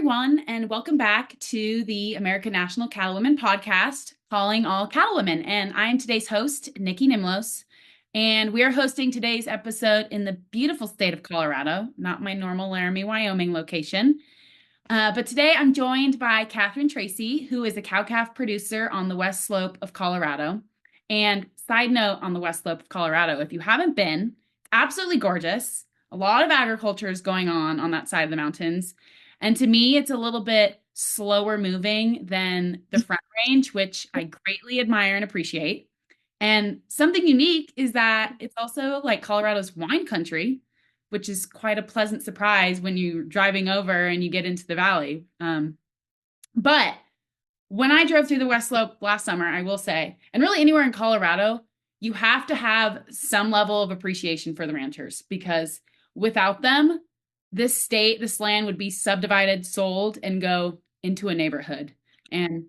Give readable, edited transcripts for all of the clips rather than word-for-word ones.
everyone, and welcome back to the American National Cattlewomen podcast, Calling All Cattlewomen. And I am today's host, Nikki Nimlos, and we are hosting today's episode in the beautiful state of Colorado, not my normal Laramie, Wyoming location. But today I'm joined by Katherine Tracy, who is a cow-calf producer on the West Slope of Colorado. And side note on the West Slope of Colorado, if you haven't been, absolutely gorgeous. A lot of agriculture is going on that side of the mountains. And to me, it's a little bit slower moving than the Front Range, which I greatly admire and appreciate. And something unique is that it's also like Colorado's wine country, which is quite a pleasant surprise when you're driving over and you get into the valley. But when I drove through the West Slope last summer, I will say, and really anywhere in Colorado, you have to have some level of appreciation for the ranchers because without them, this land would be subdivided, sold, and go into a neighborhood. And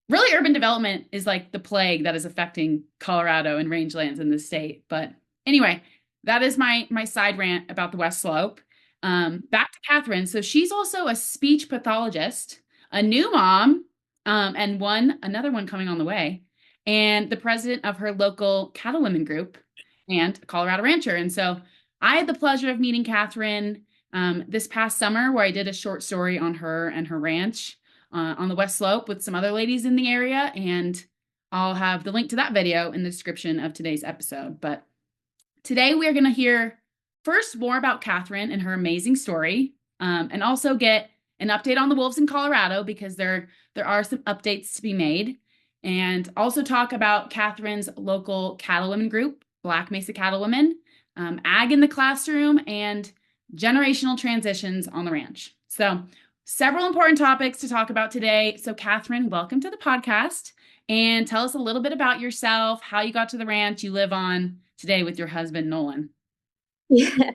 really, urban development is like the plague that is affecting Colorado and rangelands in this state. But anyway, that is my side rant about the West Slope. Back to Katherine. So she's also a speech pathologist, a new mom, and another one coming on the way, and the president of her local cattlewomen group and a Colorado rancher. And so I had the pleasure of meeting Katherine this past summer, where I did a short story on her and her ranch on the West Slope with some other ladies in the area. And I'll have the link to that video in the description of today's episode. But today we are going to hear first more about Katherine and her amazing story, and also get an update on the wolves in Colorado because there are some updates to be made, and also talk about Katherine's local cattlewomen group, Black Mesa Cattlewomen, ag in the classroom, and generational transitions on the ranch. So several important topics to talk about today. So Katherine, welcome to the podcast, and tell us a little bit about yourself, how you got to the ranch you live on today with your husband, Nolan. Yeah.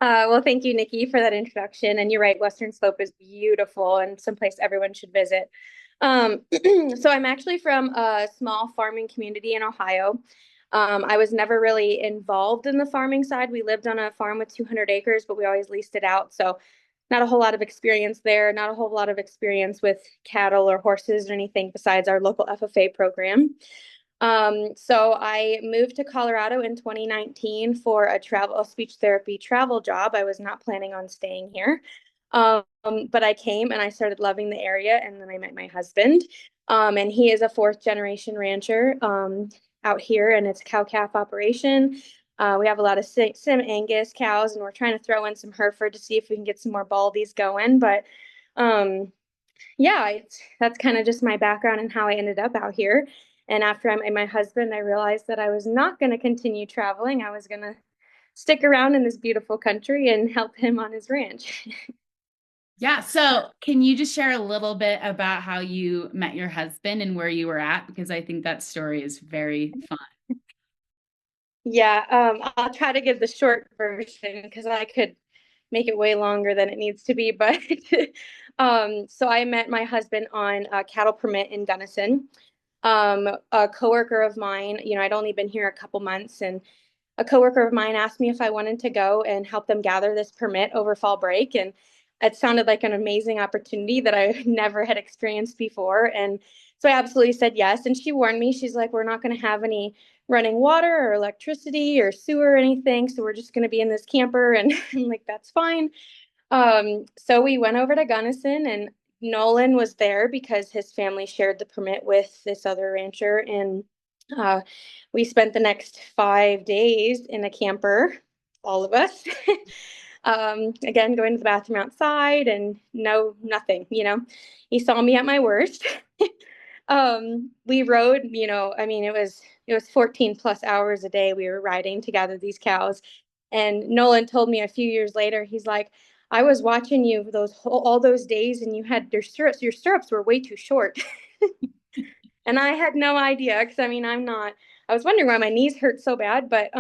Well, thank you, Nikki, for that introduction. And you're right, Western Slope is beautiful and someplace everyone should visit. So I'm actually from a small farming community in Ohio. I was never really involved in the farming side. We lived on a farm with 200 acres, but we always leased it out. So not a whole lot of experience there, not a whole lot of experience with cattle or horses or anything besides our local FFA program. So I moved to Colorado in 2019 for a speech therapy travel job. I was not planning on staying here. But I came and I started loving the area, and then I met my husband. And he is a fourth generation rancher out here, and it's a cow-calf operation. We have a lot of Sim Angus cows, and we're trying to throw in some Hereford to see if we can get some more Baldies going. But yeah, that's kind of just my background and how I ended up out here. And after I met my husband, I realized that I was not going to continue traveling. I was going to stick around in this beautiful country and help him on his ranch. Yeah, so can you just share a little bit about how you met your husband and where you were at? Because I think that story is very fun. Yeah, I'll try to give the short version because I could make it way longer than it needs to be. But so I met my husband on a cattle permit in Gunnison. A coworker of mine, I'd only been here a couple months, and a coworker of mine asked me if I wanted to go and help them gather this permit over fall break. And it sounded like an amazing opportunity that I never had experienced before. And so I absolutely said yes. And she warned me, she's like, we're not going to have any running water or electricity or sewer or anything. So we're just going to be in this camper. And I'm like, that's fine. So we went over to Gunnison, and Nolan was there because his family shared the permit with this other rancher. And uh, we spent the next 5 days in a camper, all of us. Again, going to the bathroom outside and nothing. He saw me at my worst. We rode, I mean, it was 14 plus hours a day we were riding to gather these cows. And Nolan told me a few years later, he's like, I was watching you all those days, and you had your stirrups were way too short. And I had no idea because I was wondering why my knees hurt so bad, but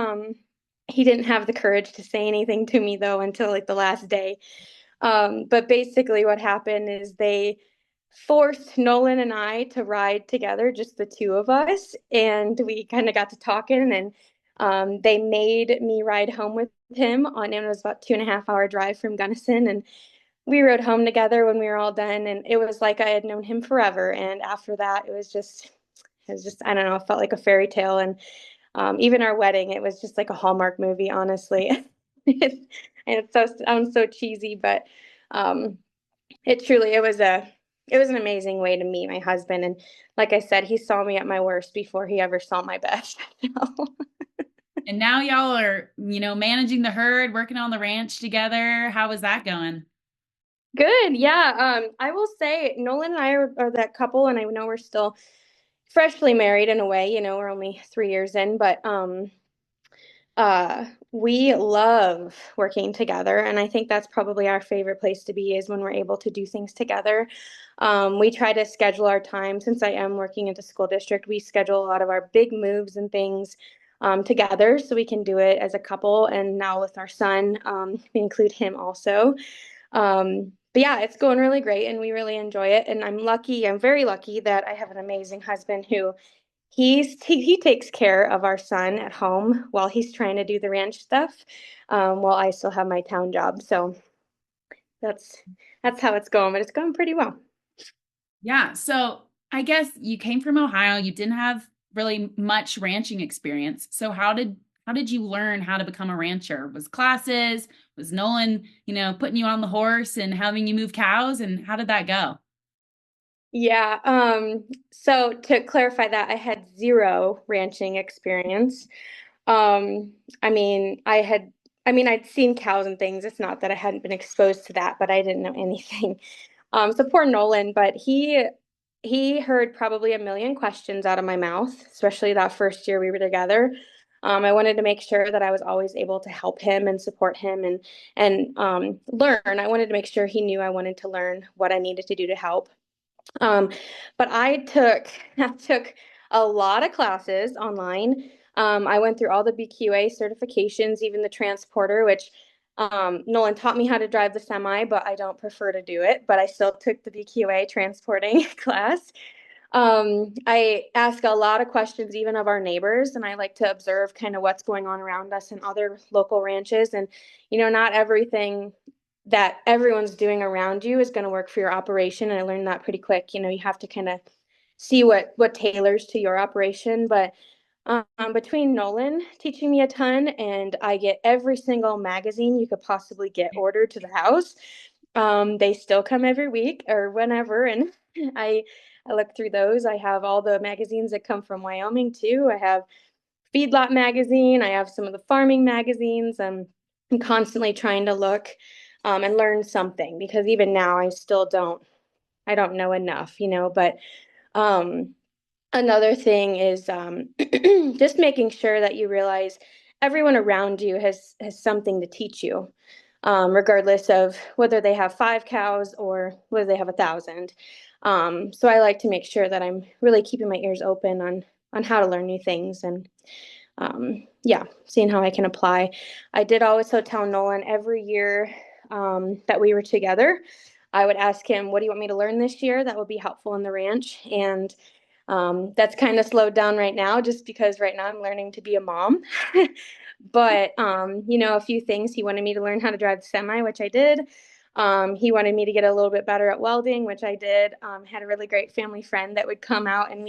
he didn't have the courage to say anything to me though until like the last day. But basically what happened is they forced Nolan and I to ride together, just the two of us, and we kind of got to talking, and they made me ride home with him it was about 2.5 hour drive from Gunnison, and we rode home together when we were all done, and it was like I had known him forever. And after that, it was just I don't know, it felt like a fairy tale. And even our wedding, it was just like a Hallmark movie, honestly. And it's so sounds so cheesy, but um, it was an amazing way to meet my husband. And like I said, he saw me at my worst before he ever saw my best. So. And now y'all are, managing the herd, working on the ranch together. How is that going? Good, yeah. I will say Nolan and I are that couple, and I know we're still freshly married in a way. We're only 3 years in, but we love working together, and I think that's probably our favorite place to be is when we're able to do things together. We try to schedule our time since I am working at the school district. We schedule a lot of our big moves and things together so we can do it as a couple. And now with our son, we include him also. But yeah, it's going really great and we really enjoy it. And I'm very lucky that I have an amazing husband who he takes care of our son at home while he's trying to do the ranch stuff, while I still have my town job. So that's that's how it's going, but it's going pretty well. Yeah. So I guess you came from Ohio. You didn't have really much ranching experience. So how did you learn how to become a rancher? Was classes? Was Nolan, putting you on the horse and having you move cows? And how did that go? Yeah, so to clarify that, I had zero ranching experience. Um, I mean, I'd seen cows and things. It's not that I hadn't been exposed to that, but I didn't know anything. So poor Nolan, but he heard probably a million questions out of my mouth, especially that first year we were together. I wanted to make sure that I was always able to help him and support him and learn. I wanted to make sure he knew I wanted to learn what I needed to do to help. Um, but I took a lot of classes online. I went through all the BQA certifications, even the transporter, which Nolan taught me how to drive the semi, but I don't prefer to do it. But I still took the BQA transporting class. I ask a lot of questions, even of our neighbors, and I like to observe kind of what's going on around us and other local ranches. And, not everything that everyone's doing around you is going to work for your operation. And I learned that pretty quick. You have to kind of see what tailors to your operation. But between Nolan teaching me a ton, and I get every single magazine you could possibly get ordered to the house. They still come every week or whenever, and I I look through those. I have all the magazines that come from Wyoming too. I have Feedlot magazine. I have some of the farming magazines. I'm constantly trying to look and learn something because even now I don't know enough, But um, another thing is just making sure that you realize everyone around you has something to teach you, regardless of whether they have 5 cows or whether they have 1,000. So I like to make sure that I'm really keeping my ears open on how to learn new things and yeah, seeing how I can apply. I did also tell Nolan every year that we were together, I would ask him, "What do you want me to learn this year that would be helpful in the ranch?" And that's kind of slowed down right now just because right now I'm learning to be a mom. But, a few things. He wanted me to learn how to drive the semi, which I did. He wanted me to get a little bit better at welding, which I did. Had a really great family friend that would come out and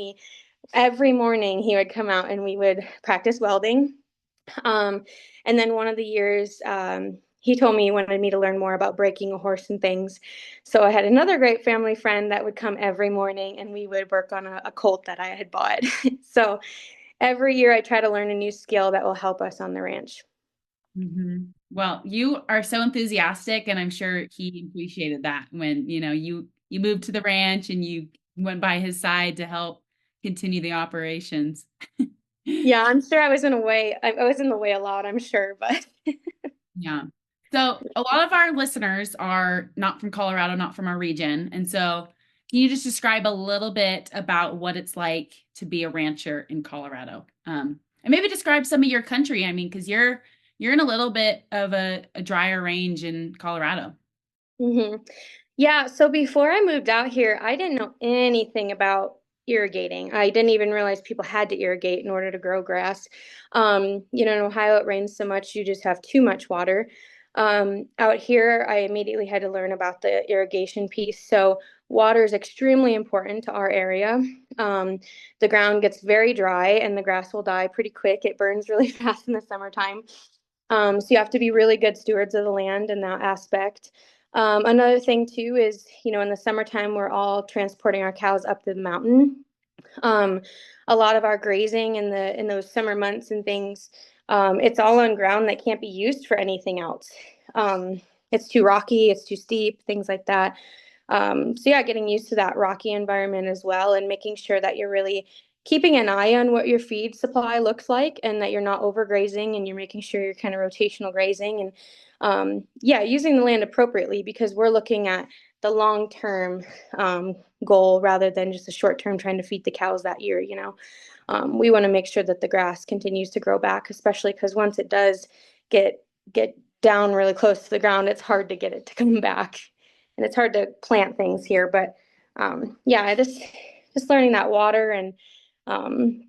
every morning he would come out and we would practice welding. Um, and then one of the years, he told me he wanted me to learn more about breaking a horse and things. So I had another great family friend that would come every morning and we would work on a colt that I had bought. So every year I try to learn a new skill that will help us on the ranch. Well, you are so enthusiastic, and I'm sure he appreciated that when, you moved to the ranch and you went by his side to help continue the operations. Yeah, I'm sure I was in the way a lot, I'm sure, but Yeah. So a lot of our listeners are not from Colorado, not from our region. And so can you just describe a little bit about what it's like to be a rancher in Colorado? And maybe describe some of your country. I mean, because you're in a little bit of a drier range in Colorado. hmm. Yeah, so before I moved out here, I didn't know anything about irrigating. I didn't even realize people had to irrigate in order to grow grass. In Ohio, it rains so much, you just have too much water. Out here, I immediately had to learn about the irrigation piece. So water is extremely important to our area. Um, the ground gets very dry and the grass will die pretty quick. It burns really fast in the summertime. So you have to be really good stewards of the land in that aspect. Another thing too is, in the summertime, we're all transporting our cows up the mountain. Um, a lot of our grazing in those summer months and things, it's all on ground that can't be used for anything else. Um, it's too rocky, it's too steep, things like that. So yeah, getting used to that rocky environment as well, and making sure that you're really keeping an eye on what your feed supply looks like, and that you're not overgrazing, and you're making sure you're kind of rotational grazing, and yeah, using the land appropriately, because we're looking at the long term um, goal rather than just a short term trying to feed the cows that year. We want to make sure that the grass continues to grow back, especially because once it does get down really close to the ground, it's hard to get it to come back, and it's hard to plant things here. But yeah, I just learning that water and um,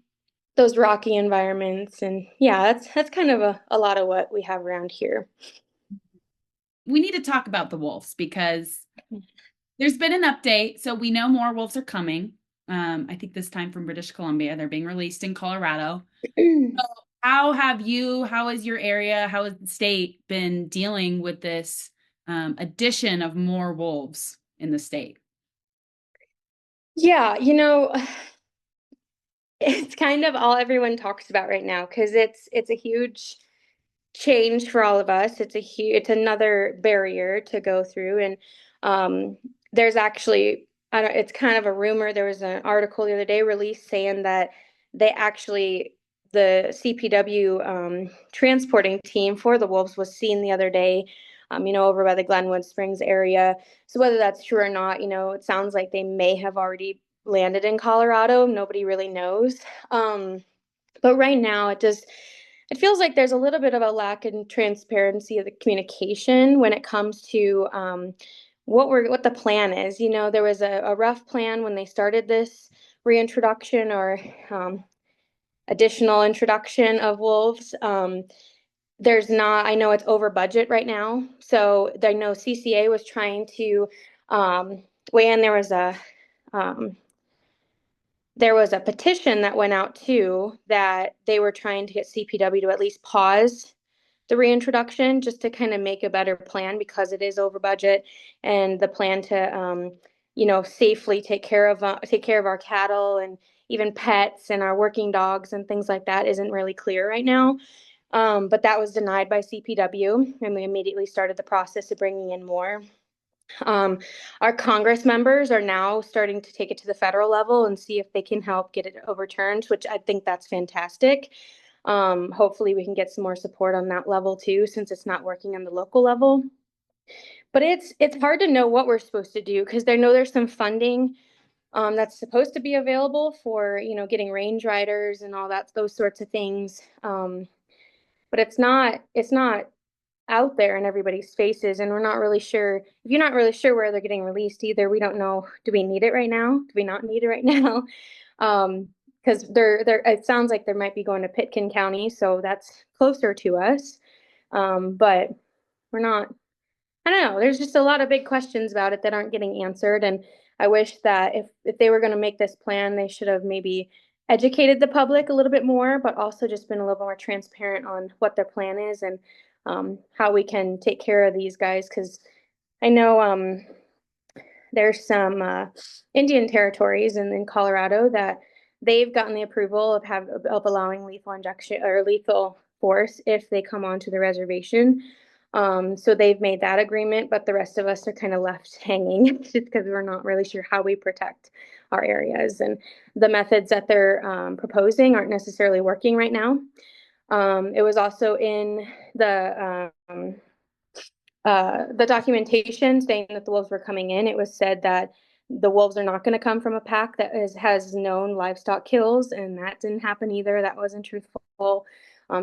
those rocky environments, and yeah, that's kind of a lot of what we have around here. We need to talk about the wolves because there's been an update. So we know more wolves are coming. I think this time from British Columbia. They're being released in Colorado. So how has your area, how has the state been dealing with this addition of more wolves in the state? Yeah, it's kind of all everyone talks about right now because it's a huge change for all of us. It's another barrier to go through, and there's actually, I don't, it's kind of a rumor. There was an article the other day released saying that they actually the CPW transporting team for the wolves was seen the other day, over by the Glenwood Springs area. So whether that's true or not, it sounds like they may have already landed in Colorado. Nobody really knows. But right now, it feels like there's a little bit of a lack in transparency of the communication when it comes to what the plan is. There was a rough plan when they started this reintroduction or additional introduction of wolves. There's not, I know it's over budget right now. So I know CCA was trying to weigh in. Um, there was a petition that went out too that they were trying to get CPW to at least pause the reintroduction just to kind of make a better plan, because it is over budget, and the plan to safely take care of our cattle and even pets and our working dogs and things like that isn't really clear right now. But that was denied by CPW, and we immediately started the process of bringing in more. um, our Congress members are now starting to take it to the federal level and see if they can help get it overturned, which I think that's fantastic. Hopefully we can get some more support on that level too, since it's not working on the local level. But it's hard to know what we're supposed to do, because I know there's some funding that's supposed to be available for getting range riders and all that, those sorts of things. But it's not out there in everybody's faces, and we're not really sure. If you're not really sure where they're getting released either, we don't know, do we need it right now, do we not need it right now? Because they're it sounds like they might be going to Pitkin County, so that's closer to us. But we're not, I don't know, there's just a lot of big questions about it that aren't getting answered, and I wish that if they were going to make this plan, they should have maybe educated the public a little bit more, but also just been a little more transparent on what their plan is, and how we can take care of these guys. Because I know there's some Indian territories in Colorado that they've gotten the approval of allowing lethal injection or lethal force if they come onto the reservation. So they've made that agreement, but the rest of us are kind of left hanging just because we're not really sure how we protect our areas, and the methods that they're proposing aren't necessarily working right now. It was also in the documentation saying that the wolves were coming in. It was said that the wolves are not going to come from a pack that has known livestock kills, and that didn't happen either. That wasn't truthful.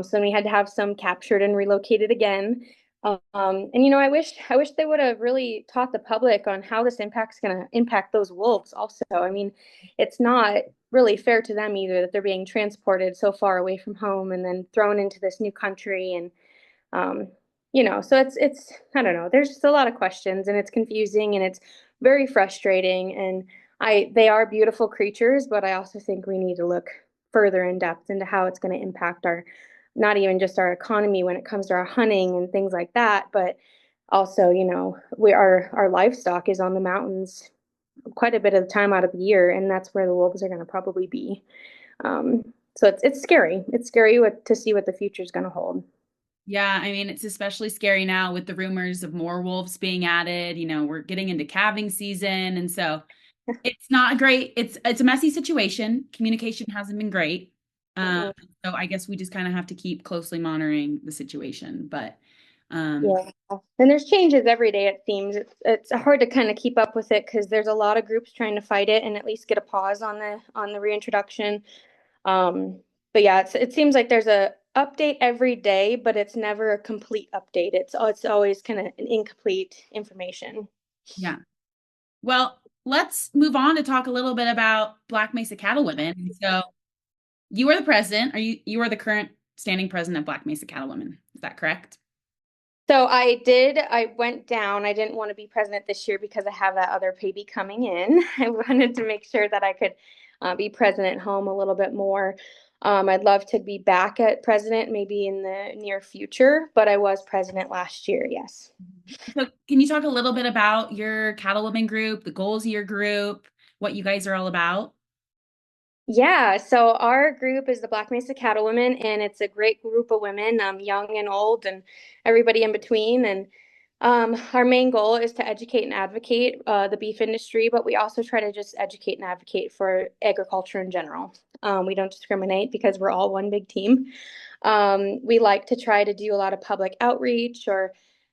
So we had to have some captured and relocated again. And I wish they would have really taught the public on how this impact's going to impact those wolves. Also, I mean, it's not really fair to them either that they're being transported so far away from home and then thrown into this new country, and um, So it's I don't know. There's just a lot of questions and it's confusing and it's very frustrating and I they are beautiful creatures, but I also think we need to look further in depth into how it's going to impact our not even just our economy when it comes to our hunting and things like that, but also, we our livestock is on the mountains quite a bit of the time out of the year, and that's where the wolves are going to probably be. So it's scary. It's scary to see what the future is going to hold. Yeah, I mean, it's especially scary now with the rumors of more wolves being added. We're getting into calving season, and so it's not great. It's a messy situation. Communication hasn't been great. Um, Uh-uh. so I guess we just kind of have to keep closely monitoring the situation. But um, Yeah. And there's changes every day, it seems. It's hard to kind of keep up with it because there's a lot of groups trying to fight it and at least get a pause on the reintroduction. Um, but yeah, it seems like there's a update every day, but it's never a complete update. It's always kind of an incomplete information. yeah. Well, let's move on to talk a little bit about Black Mesa Cattle Women. And so you are the president. You are the current standing president of Black Mesa Cattle Women. Is that correct? So I went down. I didn't want to be president this year because I have that other baby coming in. I wanted to make sure that I could be president home a little bit more. I'd love to be back at president maybe in the near future, but I was president last year, yes. So can you talk a little bit about your Cattle Women group, the goals of your group, what you guys are all about? Yeah, so our group is the Black Mesa Cattle Women, and it's a great group of women, young and old, and everybody in between. And our main goal is to educate and advocate the beef industry, but we also try to just educate and advocate for agriculture in general. We don't discriminate because we're all one big team. We like to try to do a lot of public outreach or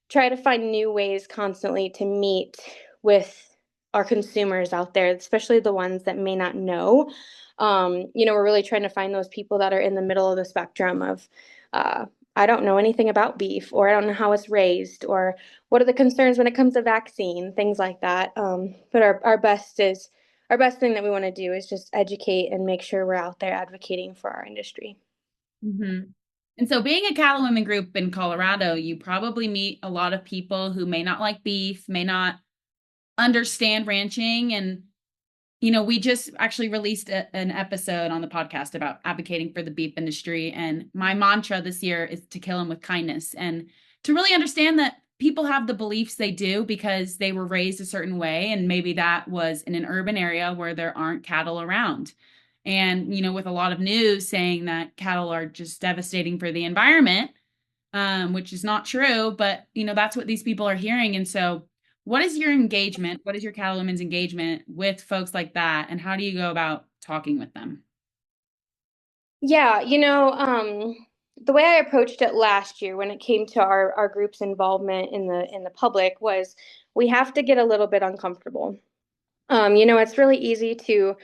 try to find new ways constantly to meet with our consumers out there, especially the ones that may not know. We're really trying to find those people that are in the middle of the spectrum of, uh, I don't know anything about beef, or I don't know how it's raised, or what are the concerns when it comes to vaccine, things like that. But our best thing that we want to do is just educate and make sure we're out there advocating for our industry. hmm And so, being a cattle women group in Colorado, you probably meet a lot of people who may not like beef, may not understand ranching. And, we just actually released an episode on the podcast about advocating for the beef industry. And my mantra this year is to kill them with kindness and to really understand that people have the beliefs they do because they were raised a certain way. And maybe that was in an urban area where there aren't cattle around. And, with a lot of news saying that cattle are just devastating for the environment, which is not true, but, that's what these people are hearing. And so, what is your engagement? What is your cattle women's engagement with folks like that? And how do you go about talking with them? Yeah, the way I approached it last year when it came to our group's involvement in the public was we have to get a little bit uncomfortable. It's really easy to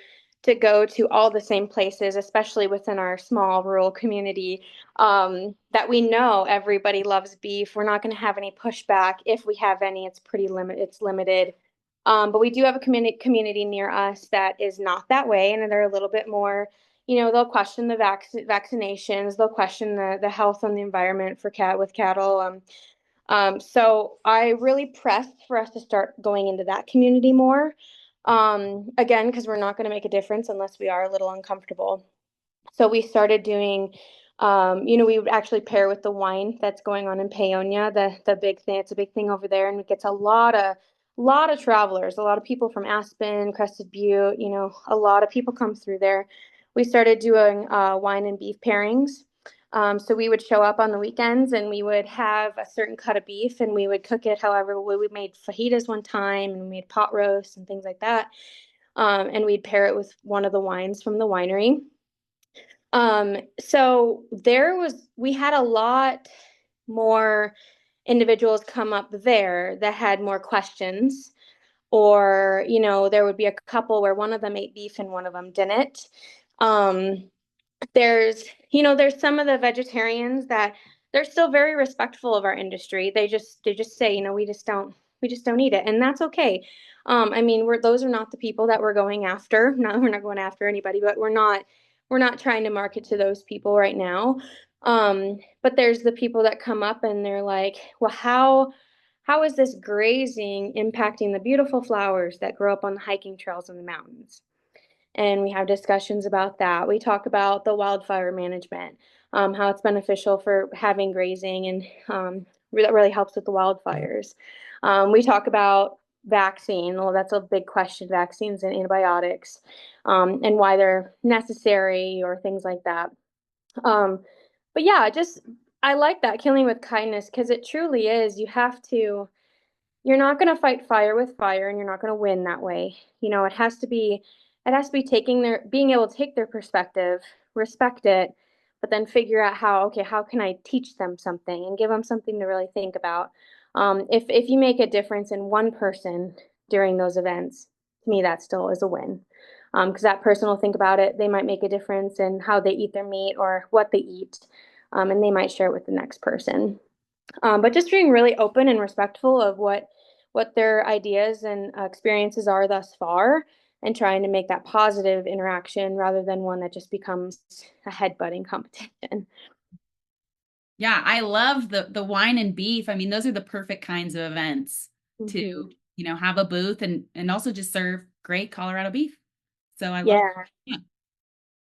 go to all the same places, especially within our small rural community, that we know everybody loves beef. We're not going to have any pushback. If we have any, it's pretty limited. It's limited. But we do have a community near us that is not that way, and they're a little bit more. They'll question the vaccinations. They'll question the health and the environment for cattle. So I really pressed for us to start going into that community more. Again, because we're not going to make a difference unless we are a little uncomfortable. So we started doing, we would actually pair with the wine that's going on in Paonia, the big thing. It's a big thing over there, and it gets a lot of travelers, a lot of people from Aspen, Crested Butte. A lot of people come through there. We started doing wine and beef pairings. So we would show up on the weekends and we would have a certain cut of beef and we would cook it however we made fajitas one time and we made pot roasts and things like that. And we'd pair it with one of the wines from the winery. So we had a lot more individuals come up there that had more questions, or, there would be a couple where one of them ate beef and one of them didn't. Um, there's some of the vegetarians that they're still very respectful of our industry. They just say, we just don't eat it, and that's okay. I mean, those are not the people that we're going after. No, we're not going after anybody, but we're not trying to market to those people right now. But there's the people that come up and they're like, well, how is this grazing impacting the beautiful flowers that grow up on the hiking trails in the mountains? And we have discussions about that. We talk about the wildfire management, how it's beneficial for having grazing and that really helps with the wildfires. We talk about vaccine. Well, that's a big question, vaccines and antibiotics, and why they're necessary or things like that. Um, but yeah, just I like that killing with kindness because it truly is. You're not going to fight fire with fire and you're not going to win that way. It has to be being able to take their perspective, respect it, but then figure out how can I teach them something and give them something to really think about. If you make a difference in one person during those events, to me, that still is a win. Because that person will think about it. They might make a difference in how they eat their meat or what they eat, and they might share it with the next person. But just being really open and respectful of what their ideas and experiences are thus far, and trying to make that positive interaction rather than one that just becomes a headbutting competition. Yeah, I love the wine and beef. I mean, those are the perfect kinds of events to, Hmm. have a booth and also just serve great Colorado beef. So I love, Yeah, yeah.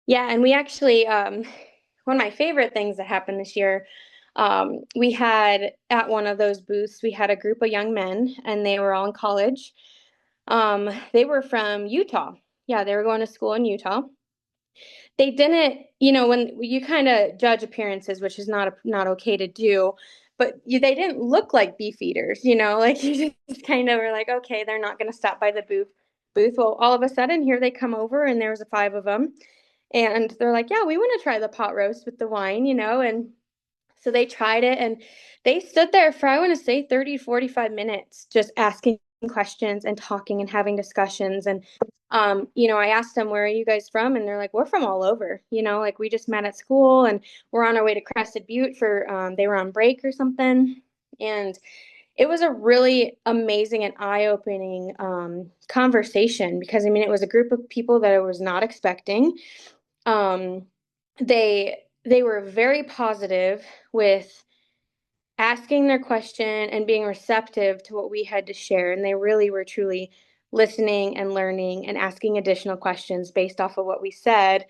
yeah, and we actually one of my favorite things that happened this year. We had at one of those booths, we had a group of young men, and they were all in college. They were from Utah. Yeah, they were going to school in Utah. They didn't, when you kind of judge appearances, which is not okay to do, but they didn't look like beef eaters, like you just kind of were like, okay, they're not going to stop by the booth. Well, all of a sudden, here they come over, and there was a five of them, and they're like, yeah, we want to try the pot roast with the wine, and so they tried it and they stood there for, I want to say 30, 45 minutes, just asking questions and talking and having discussions. And, I asked them, where are you guys from? And they're like, we're from all over, like we just met at school and we're on our way to Crested Butte they were on break or something. And it was a really amazing and eye-opening conversation because, I mean, it was a group of people that I was not expecting. Um, they were very positive with asking their question and being receptive to what we had to share. And they really were truly listening and learning and asking additional questions based off of what we said.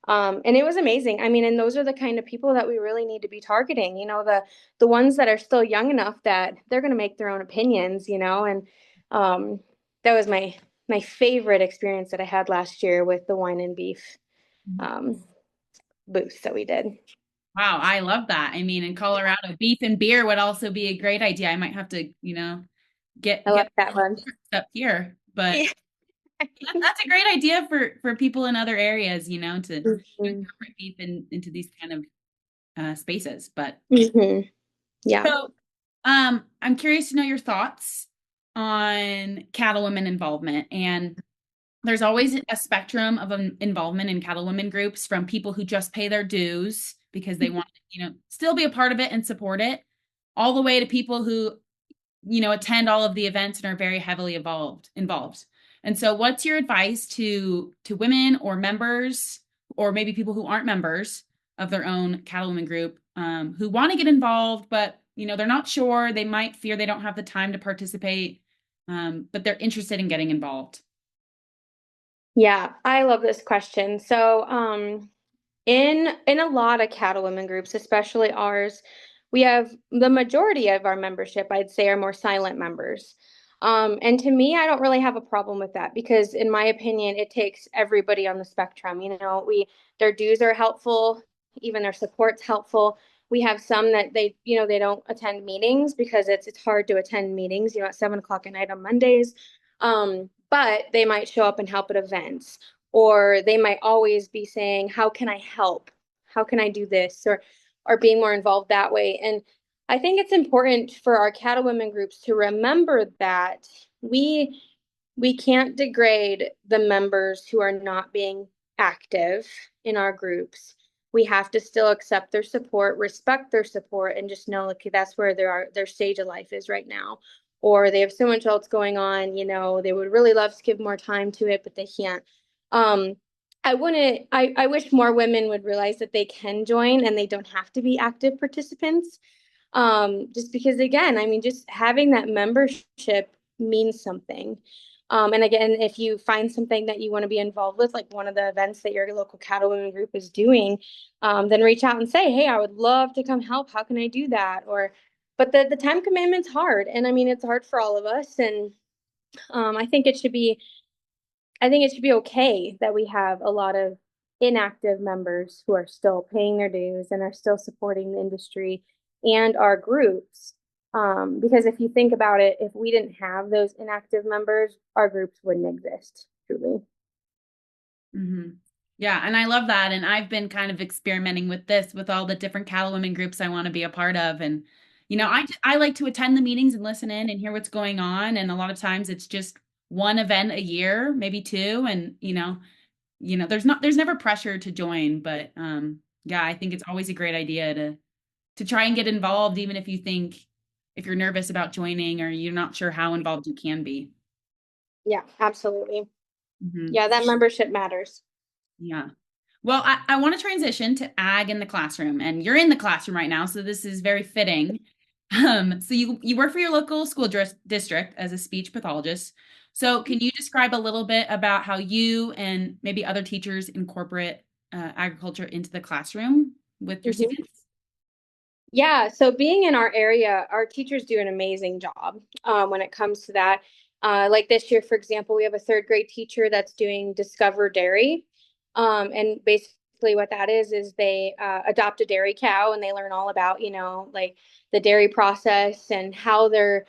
And it was amazing. I mean, and those are the kind of people that we really need to be targeting, the ones that are still young enough that they're going to make their own opinions, and um, that was my favorite experience that I had last year with the wine and beef um, booth that we did. Wow, I love that. I mean, in Colorado, beef and beer would also be a great idea. I might have to, I get like that one. up here, but Yeah. that's a great idea for people in other areas, to Mhm. incorporate beef into these kind of spaces. But Mhm. Yeah. so, I'm curious to know your thoughts on cattlewomen involvement. And there's always a spectrum of involvement in cattlewomen groups, from people who just pay their dues because they want to, still be a part of it and support it, all the way to people who, attend all of the events and are very heavily involved. And so what's your advice to women or members, or maybe people who aren't members of their own cattlewomen group, who want to get involved, but they're not sure, they might fear they don't have the time to participate, but they're interested in getting involved? Yeah, I love this question. So, in a lot of cattlewomen groups, especially ours, we have the majority of our membership, I'd say, are more silent members. And to me, I don't really have a problem with that because, in my opinion, it takes everybody on the spectrum. Their dues are helpful, even their support's helpful. We have some that they don't attend meetings because it's hard to attend meetings, at 7 o'clock at night on Mondays. But they might show up and help at events, or they might always be saying, how can I help? How can I do this? Or being more involved that way. And I think it's important for our cattlewomen groups to remember that we can't degrade the members who are not being active in our groups. We have to still accept their support, respect their support, and just know, okay, that's where their stage of life is right now. Or they have so much else going on, they would really love to give more time to it, but they can't. Um, I wouldn't, I wish more women would realize that they can join and they don't have to be active participants. Just because, again, I mean, just having that membership means something. And again, if you find something that you want to be involved with, like one of the events that your local cattle women group is doing, then reach out and say, hey, I would love to come help. How can I do that? Or, but the time commitment's hard. And I mean, it's hard for all of us. And I think it should be I think it should be okay that we have a lot of inactive members who are still paying their dues and are still supporting the industry and our groups. Because if you think about it, if we didn't have those inactive members, our groups wouldn't exist, truly. Hmm. Yeah, and I love that. And I've been kind of experimenting with this with all the different cattle women groups I want to be a part of. And, I like to attend the meetings and listen in and hear what's going on. And a lot of times it's just one event a year, maybe two. And, there's never pressure to join, but yeah, I think it's always a great idea to try and get involved, even if you're nervous about joining or you're not sure how involved you can be. Yeah, absolutely. Hmm. Yeah, that membership matters. Yeah. Well, I want to transition to ag in the classroom, and you're in the classroom right now, so this is very fitting. So you work for your local school district as a speech pathologist. So can you describe a little bit about how you and maybe other teachers incorporate agriculture into the classroom with your Mhm. students? Yeah, so being in our area, our teachers do an amazing job when it comes to that. Like this year, for example, we have a third grade teacher that's doing Discover Dairy. And basically, what that is they adopt a dairy cow and they learn all about, like the dairy process and how their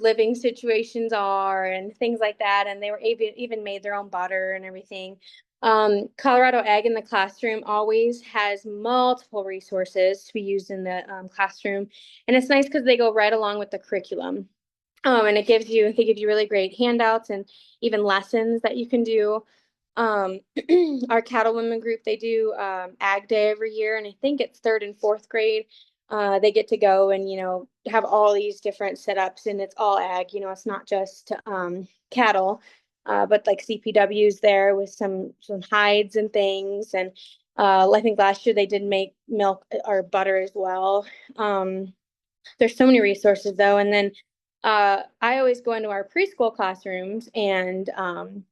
living situations are and things like that. And they were even made their own butter and everything. Colorado Ag in the classroom always has multiple resources to be used in the classroom, and it's nice because they go right along with the curriculum. And they give you really great handouts and even lessons that you can do. Um, our cattle women group, they do Ag Day every year, and I think it's third and fourth grade. They get to go and have all these different setups, and it's all ag. It's not just cattle, but like CPW's there with some hides and things. And I think last year they did make milk or butter as well. There's so many resources though. And then I always go into our preschool classrooms, and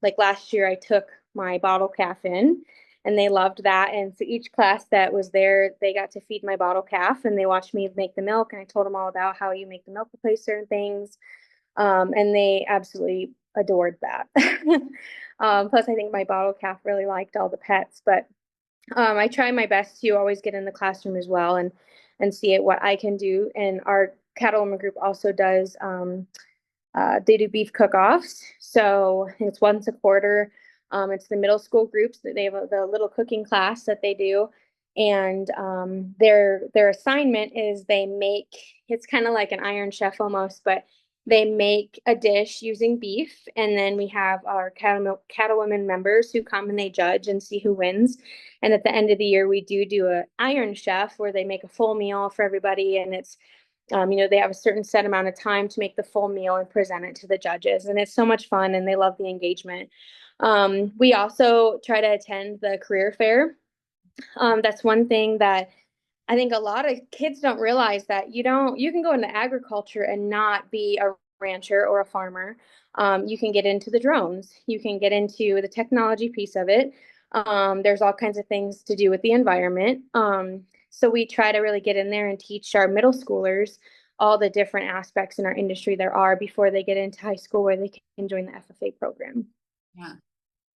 like last year I took my bottle calf in, and they loved that. And so each class that was there, they got to feed my bottle calf, and they watched me make the milk, and I told them all about how you make the milk replace certain things. And they absolutely adored that. Plus, I think my bottle calf really liked all the pets, but I try my best to always get in the classroom as well and see what I can do. And our cattlewoman group also does they do beef cook-offs. So it's once a quarter. It's the middle school groups that they have the little cooking class that they do. And their assignment is they make it's kind of like an Iron Chef almost, but they make a dish using beef, and then we have our cattlewomen members who come and they judge and see who wins. And at the end of the year, we do a Iron Chef where they make a full meal for everybody, and it's they have a certain set amount of time to make the full meal and present it to the judges. And it's so much fun and they love the engagement. We also try to attend the career fair. That's one thing that I think a lot of kids don't realize, that you can go into agriculture and not be a rancher or a farmer. You can get into the drones, you can get into the technology piece of it. There's all kinds of things to do with the environment. So we try to really get in there and teach our middle schoolers all the different aspects in our industry there are before they get into high school where they can join the FFA program. Yeah.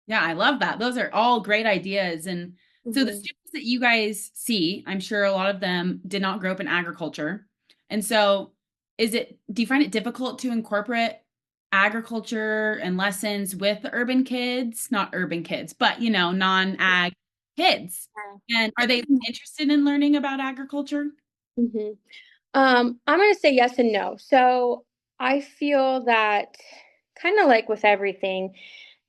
Yeah, I love that. Those are all great ideas. And so the Mhm. students that you guys see, I'm sure a lot of them did not grow up in agriculture. And so do you find it difficult to incorporate agriculture and lessons with the urban kids? Not urban kids, but non-ag kids. And are they interested in learning about agriculture? Mhm. I'm going to say yes and no. So I feel that, kind of like with everything,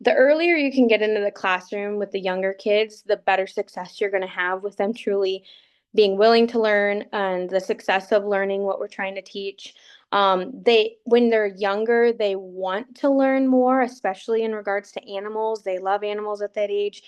the earlier you can get into the classroom with the younger kids, the better success you're going to have with them truly being willing to learn and the success of learning what we're trying to teach. When they're younger, they want to learn more, especially in regards to animals. They love animals at that age.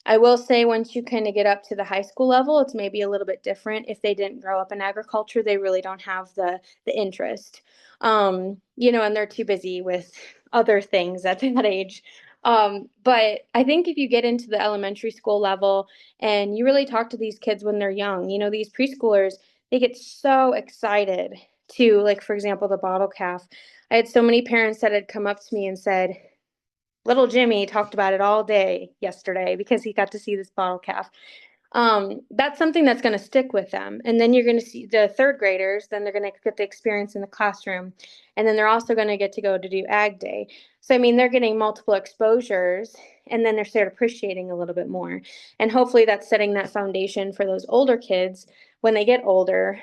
I will say once you kind of get up to the high school level, it's maybe a little bit different. If they didn't grow up in agriculture, they really don't have the interest. And they're too busy with other things at that age. But I think if you get into the elementary school level and you really talk to these kids when they're young, these preschoolers, they get so excited to, like, for example, the bottle calf. I had so many parents that had come up to me and said, little Jimmy talked about it all day yesterday because he got to see this bottle calf. That's something that's going to stick with them. And then you're going to see the third graders, then they're going to get the experience in the classroom. And then they're also going to get to go to do Ag Day. So, I mean, they're getting multiple exposures and then they're start appreciating a little bit more. And hopefully that's setting that foundation for those older kids when they get older,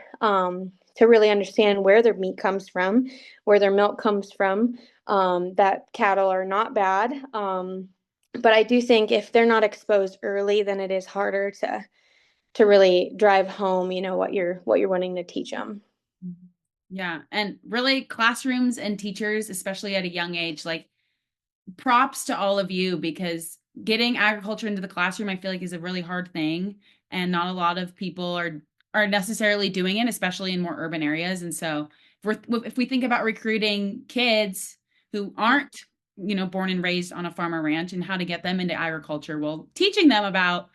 to really understand where their meat comes from, where their milk comes from, that cattle are not bad. But I do think if they're not exposed early, then it is harder to really drive home, what you're wanting to teach them. Mhm. Yeah. And really, classrooms and teachers, especially at a young age, like props to all of you because getting agriculture into the classroom, I feel like is a really hard thing. And not a lot of people are necessarily doing it, especially in more urban areas. And so if we think about recruiting kids who aren't, born and raised on a farm or ranch and how to get them into agriculture, well, teaching them about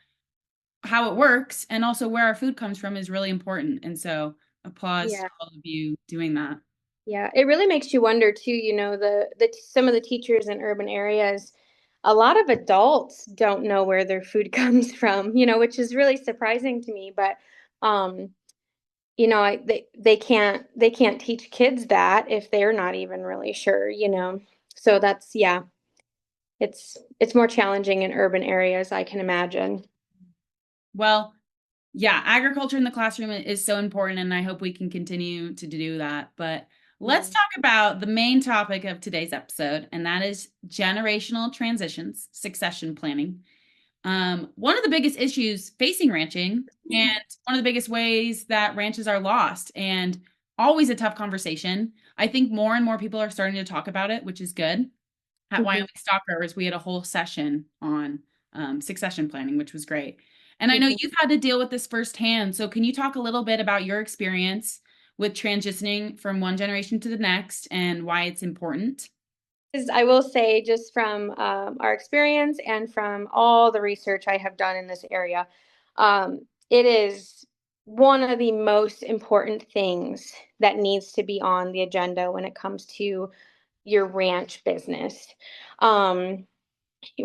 how it works and also where our food comes from is really important. And so applause to Yeah. all of you doing that. Yeah, it really makes you wonder too, the some of the teachers in urban areas, a lot of adults don't know where their food comes from, which is really surprising to me, but um they can't teach kids that if they're not even really sure. So that's, yeah, it's more challenging in urban areas, I can imagine. Well, yeah, agriculture in the classroom is so important, and I hope we can continue to do that. But let's Mm. talk about the main topic of today's episode, and that is generational transitions, succession planning. One of the biggest issues facing ranching, and one of the biggest ways that ranches are lost, and always a tough conversation. I think more and more people are starting to talk about it, which is good. At Mhm. Wyoming Stalkers, we had a whole session on succession planning, which was great. And I know Mhm. you've had to deal with this firsthand. So, can you talk a little bit about your experience with transitioning from one generation to the next and why it's important? I will say, just from our experience and from all the research I have done in this area, it is one of the most important things that needs to be on the agenda when it comes to your ranch business. Um,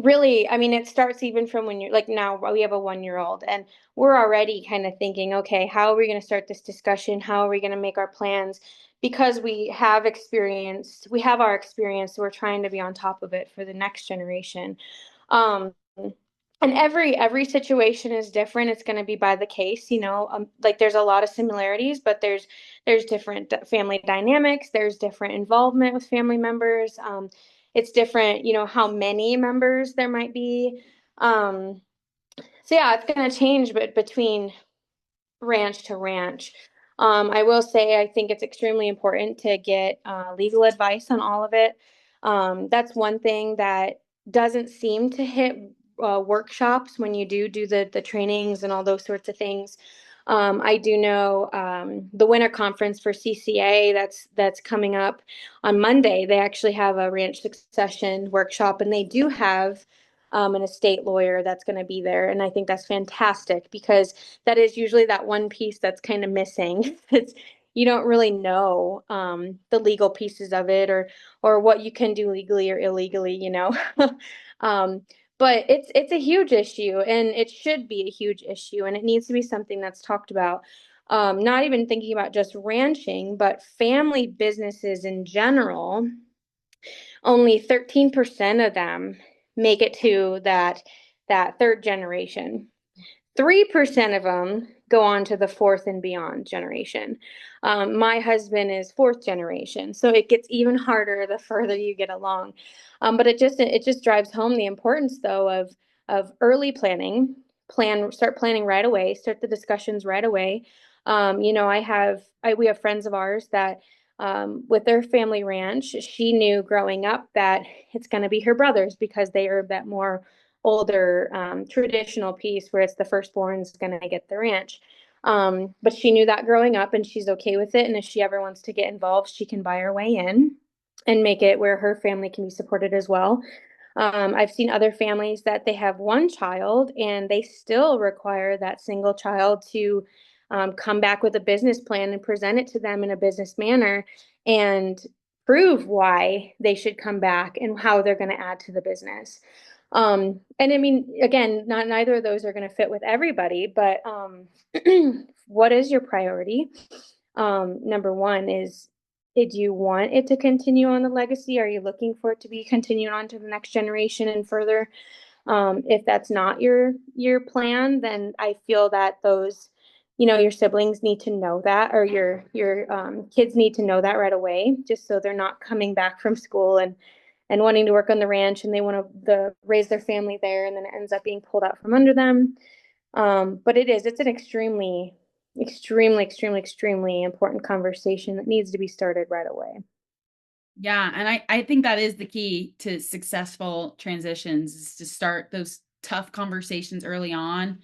Really, I mean, it starts even from when you're like, now we have a 1 year old and we're already kind of thinking, okay, how are we going to start this discussion? How are we going to make our plans? Because we have our experience, so we're trying to be on top of it for the next generation. Um, and every situation is different. It's going to be by the case. Like, there's a lot of similarities, but there's different family dynamics. There's different involvement with family members. It's different, how many members there might be. Um, so yeah, it's going to change, but between ranch to ranch. I will say I think it's extremely important to get legal advice on all of it. That's one thing that doesn't seem to hit workshops when you do the trainings and all those sorts of things. I do know the winter conference for CCA that's coming up on Monday. They actually have a ranch succession workshop, and they do have an estate lawyer that's going to be there, and I think that's fantastic because that is usually that one piece that's kind of missing. It's you don't really know the legal pieces of it, or what you can do legally or illegally. um, but it's a huge issue, and it should be a huge issue, and it needs to be something that's talked about. Not even thinking about just ranching, but family businesses in general. Only 13% of them make it to that third generation. 3% of them go on to the fourth and beyond generation. My husband is fourth generation, so it gets even harder the further you get along. But it just drives home the importance, though, of early planning. Start planning right away. Start the discussions right away. We have friends of ours that with their family ranch. She knew growing up that it's going to be her brothers because they are that more older traditional piece where it's the firstborn is going to get the ranch. But she knew that growing up and she's okay with it. And if she ever wants to get involved, she can buy her way in and make it where her family can be supported as well. I've seen other families that they have one child and they still require that single child to come back with a business plan and present it to them in a business manner and prove why they should come back and how they're going to add to the business. And I mean, again, not neither of those are going to fit with everybody, but what is your priority? Number one is, did you want it to continue on the legacy? Are you looking for it to be continued on to the next generation and further? If that's not your plan, then I feel that those, your siblings need to know that, or your kids need to know that right away, just so they're not coming back from school and wanting to work on the ranch and they want to raise their family there, and then it ends up being pulled out from under them. But it's an extremely, extremely, extremely, extremely important conversation that needs to be started right away. Yeah, and I think that is the key to successful transitions is to start those tough conversations early on.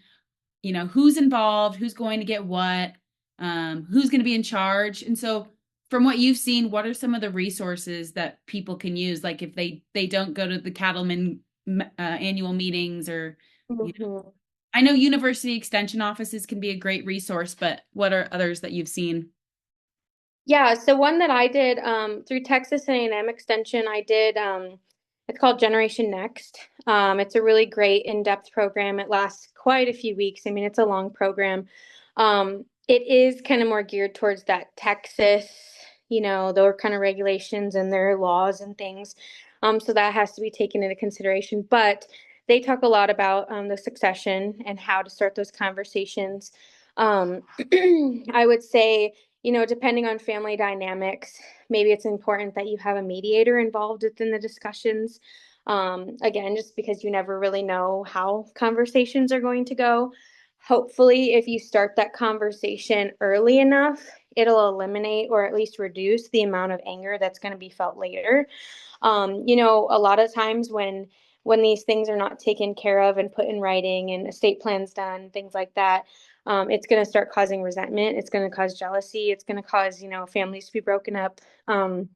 Who's involved, who's going to get what, who's going to be in charge. And so from what you've seen, what are some of the resources that people can use? Like if they don't go to the cattlemen annual meetings or, Mhm. I know university extension offices can be a great resource, but what are others that you've seen? Yeah, so one that I did through Texas A&M Extension, I did it's called Generation Next. It's a really great in-depth program. It lasts quite a few weeks. I mean, it's a long program. It is kind of more geared towards that Texas, their kind of regulations and their laws and things. So that has to be taken into consideration. But they talk a lot about the succession and how to start those conversations. Um, I would say, depending on family dynamics, maybe it's important that you have a mediator involved within the discussions. Again, just because you never really know how conversations are going to go. Hopefully, if you start that conversation early enough, it'll eliminate or at least reduce the amount of anger that's going to be felt later. A lot of times when these things are not taken care of and put in writing and estate plans done, things like that, it's going to start causing resentment. It's going to cause jealousy. It's going to cause, families to be broken up. And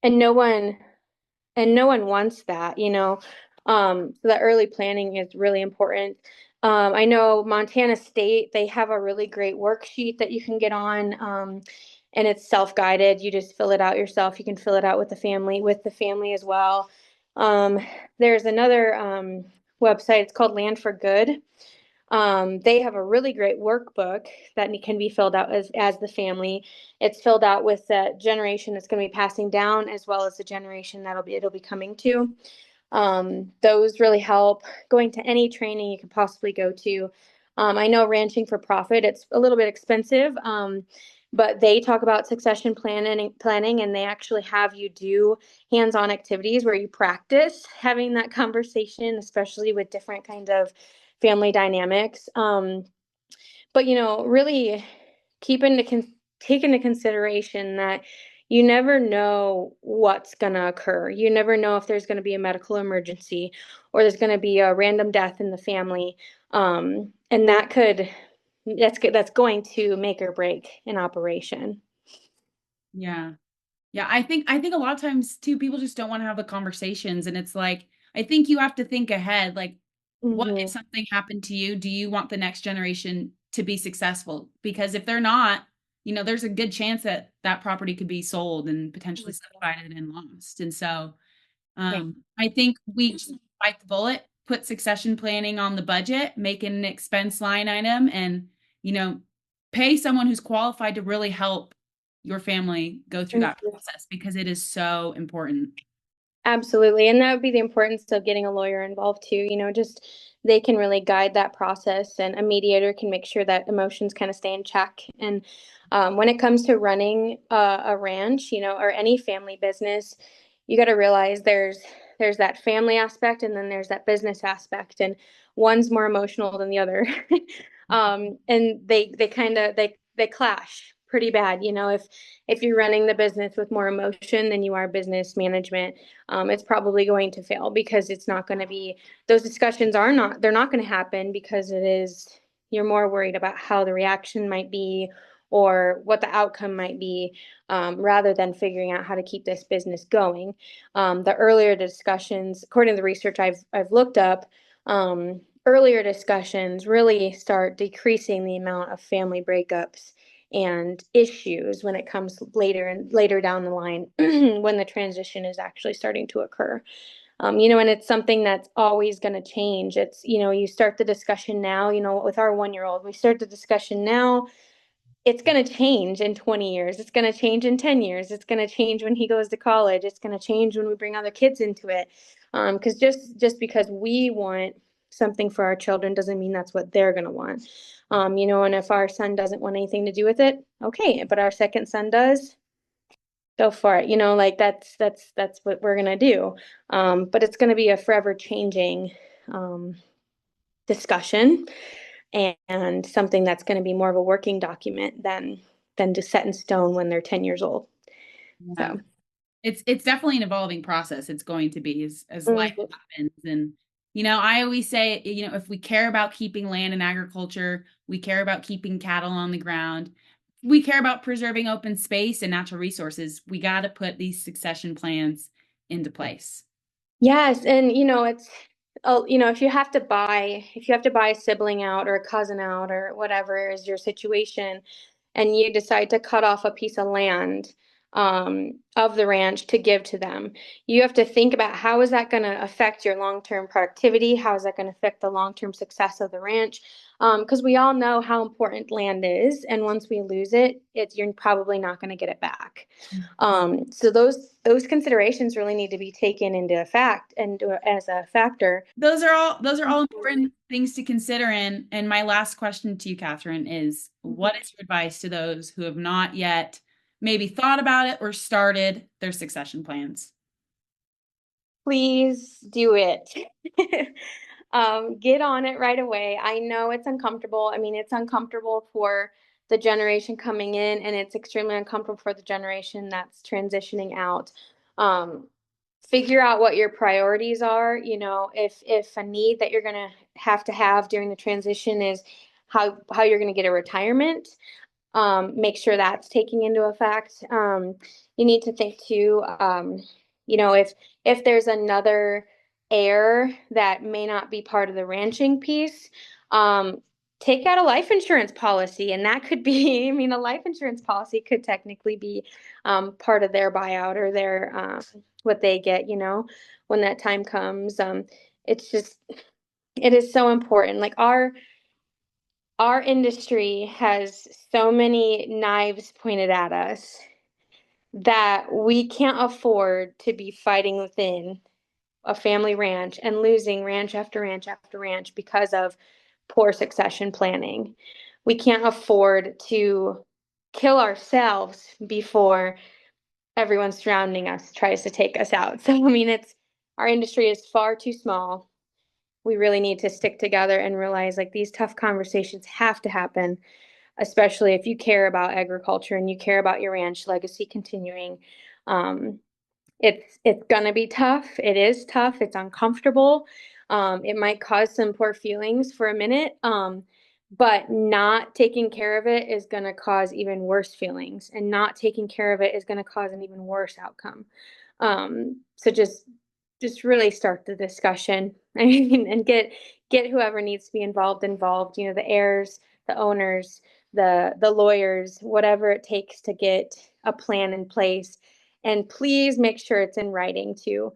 no one wants that. So that early planning is really important. I know Montana State, they have a really great worksheet that you can get on, and it's self-guided. You just fill it out yourself. You can fill it out with the family as well. Um, there's another website. It's called Land for Good. They have a really great workbook that can be filled out as the family. It's filled out with the generation that's going to be passing down as well as the generation it'll be coming to. Those really help. Going to any training you could possibly go to. I know ranching for profit, it's a little bit expensive, but they talk about succession planning, and they actually have you do hands-on activities where you practice having that conversation, especially with different kind of family dynamics. But really take into consideration that you never know what's going to occur. You never know if there's going to be a medical emergency or there's going to be a random death in the family. And that's going to make or break an operation. Yeah. Yeah, I think a lot of times too, people just don't want to have the conversations. And it's like, I think you have to think ahead. Like, what if Hmm. something happened to you? Do you want the next generation to be successful? Because if they're not, there's a good chance that that property could be sold and potentially subdivided and lost. And so Yeah. I think we just bite the bullet, put succession planning on the budget, make it an expense line item, and you know, pay someone who's qualified to really help your family go through that Mhm. process because it is so important. Absolutely. And that would be the importance of getting a lawyer involved too. Just they can really guide that process, and a mediator can make sure that emotions kind of stay in check. And when it comes to running a ranch, or any family business, you got to realize there's that family aspect and then there's that business aspect, and one's more emotional than the other. And they kind of they clash. pretty bad. If you're running the business with more emotion than you are business management, it's probably going to fail because it's not going to be, those discussions are not, they're not going to happen because it is, you're more worried about how the reaction might be or what the outcome might be, rather than figuring out how to keep this business going. The earlier discussions, according to the research I've looked up, earlier discussions really start decreasing the amount of family breakups and issues when it comes later and later down the line when the transition is actually starting to occur. And it's something that's always going to change. It's, you start the discussion now, with our 1 year old, we start the discussion now, it's going to change in 20 years. It's going to change in 10 years. It's going to change when he goes to college. It's going to change when we bring other kids into it. Because just because we want something for our children doesn't mean that's what they're going to want. And if our son doesn't want anything to do with it, okay, but our second son does, go for it. Like that's what we're going to do. But it's going to be a forever changing um, discussion, and something that's going to be more of a working document than just set in stone when they're 10 years old. Yeah. So It's definitely an evolving process. It's going to be as life mhm. happens. And, I always say, if we care about keeping land and agriculture, we care about keeping cattle on the ground, we care about preserving open space and natural resources, we got to put these succession plans into place. Yes, and it's, oh, if you have to buy a sibling out or a cousin out or whatever is your situation, and you decide to cut off a piece of land of the ranch to give to them, you have to think about how is that going to affect your long-term productivity? How is that going to affect the long-term success of the ranch? Because we all know how important land is, and once we lose it, you're probably not going to get it back. So those considerations really need to be taken into fact and as a factor. Those are all important things to consider. And my last question to you, Catherine, is what is your advice to those who have not yet maybe thought about it or started their succession plans? Please do it. Get on it right away. I know it's uncomfortable. I mean, it's uncomfortable for the generation coming in, and it's extremely uncomfortable for the generation that's transitioning out. Um, Figure out what your priorities are. If a need that you're going to have during the transition is how you're going to get a retirement, make sure that's taking into effect. You need to think too, if there's another heir that may not be part of the ranching piece, um, take out a life insurance policy, and that could be, I mean, a life insurance policy could technically be part of their buyout or their what they get, when that time comes. It's just, it is so important. Like our industry has so many knives pointed at us that we can't afford to be fighting within a family ranch and losing ranch after ranch after ranch because of poor succession planning. We can't afford to kill ourselves before everyone surrounding us tries to take us out. So, I mean, our industry is far too small. We really need to stick together and realize like these tough conversations have to happen, especially if you care about agriculture and you care about your ranch legacy continuing. Um, it's gonna be tough. It is tough. It's uncomfortable. It might cause some poor feelings for a minute, but not taking care of it is gonna cause even worse feelings, and not taking care of it is gonna cause an even worse outcome. So just really start the discussion. I mean, and get whoever needs to be involved. The heirs, the owners, the lawyers, whatever it takes to get a plan in place. And please make sure it's in writing too.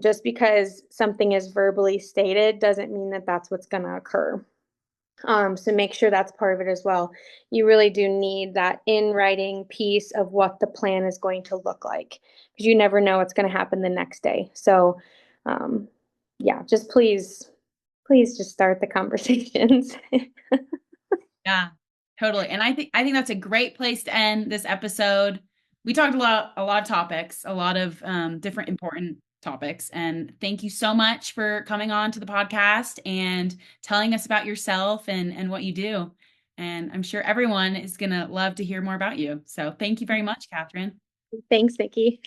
Just because something is verbally stated doesn't mean that that's what's going to occur. So make sure that's part of it as well. You really do need that in writing piece of what the plan is going to look like, because you never know what's going to happen the next day. So, um, yeah, just please just start the conversations. Yeah, totally. And I think that's a great place to end this episode. We talked a lot of topics, a lot of different important topics. And thank you so much for coming on to the podcast and telling us about yourself and what you do. And I'm sure everyone is going to love to hear more about you. So thank you very much, Katherine. Thanks, Nikki.